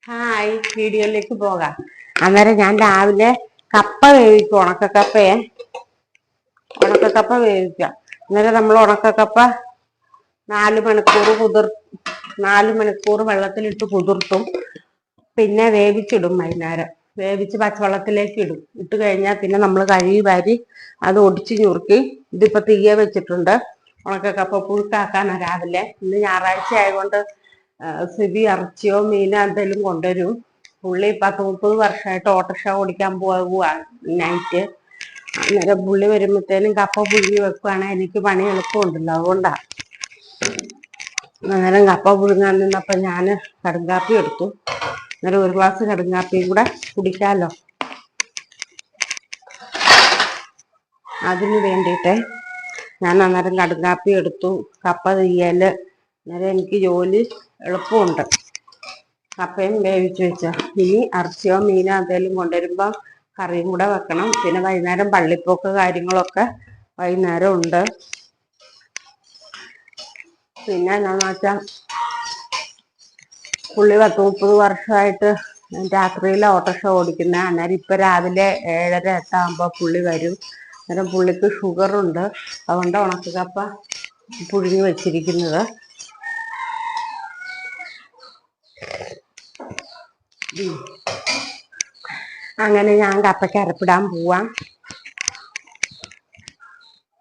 Hi, വീഡിയോയിലേക്ക് പോകാം. അന്നേരം ഞാൻ രാവിലെ കപ്പ വേവിക്കും. ഉണക്കക്കപ്പ വേവിക്കാം. അന്നേരം നമ്മൾ ഉണക്കക്കപ്പ 4 മണിക്കൂർ വെള്ളത്തിലിട്ട് കുതിർത്തും. പിന്നെ വേവിച്ചിടും. വൈകുന്നേരം വേവിച്ച് പച്ചവെള്ളത്തിലേക്ക് ഇട്ട് കഴിഞ്ഞാൽ പിന്നെ നമ്മൾ കഴുകി വാരി അത് ഒടിച്ച് ഞുറുക്കി ഇതിപ്പോ തീയെ വെച്ചിട്ടുണ്ട്. ഉണക്കക്കപ്പ പുഴുക്കാക്കാനാ രാവിലെ. ഇന്ന് ഞായറാഴ്ച ആയതുകൊണ്ട് സിബി ഇറച്ചിയോ മീനോ എന്തെങ്കിലും കൊണ്ടുവരും. പുള്ളി 10-30 വർഷമായിട്ട് ഓട്ടോറിക്ഷ ഓടിക്കാൻ പോകുക നൈറ്റ്. അന്നേരം പുള്ളി വരുമ്പോഴത്തേനും കപ്പ പുഴുങ്ങി വെക്കുകയാണെങ്കിൽ എനിക്ക് പണി എളുപ്പമുണ്ടല്ലോ, അതുകൊണ്ടാ. അന്നേരം കപ്പ പുഴുങ്ങാൻ നിന്നപ്പോൾ ഞാൻ കടുങ്കാപ്പി എടുത്തു. അന്നേരം ഒരു ഗ്ലാസ് കടുങ്കാപ്പിയും കൂടെ കുടിക്കാമല്ലോ. അതിന് വേണ്ടിയിട്ട് ഞാൻ അന്നേരം കടുങ്കാപ്പി എടുത്തു. കപ്പ തീയൽ. അന്നേരം എനിക്ക് ജോലി എളുപ്പമുണ്ട്. കപ്പയും വേവിച്ച് വെച്ച. ഇനി ഇറച്ചിയോ മീനോ എന്തെങ്കിലും കൊണ്ടുവരുമ്പോൾ കറിയും കൂടെ വെക്കണം. പിന്നെ വൈകുന്നേരം പള്ളിപ്പോക്ക് കാര്യങ്ങളൊക്കെ വൈകുന്നേരം ഉണ്ട്. പിന്നെ എന്താണെന്ന് വെച്ചാൽ പുള്ളി 10-30 വർഷമായിട്ട് രാത്രിയിൽ ഓട്ടോറിക്ഷ ഓടിക്കുന്നത്. അന്നേരം ഇപ്പം രാവിലെ 7:30-8 ആകുമ്പോൾ പുള്ളി വരും. അന്നേരം പുള്ളിക്ക് ഷുഗറുണ്ട്. അതുകൊണ്ട് ഉണക്കക്കപ്പ പുഴുങ്ങി വെച്ചിരിക്കുന്നത്. അങ്ങനെ ഞാൻ കപ്പയ്ക്ക് അരപ്പിടാൻ പോവാം.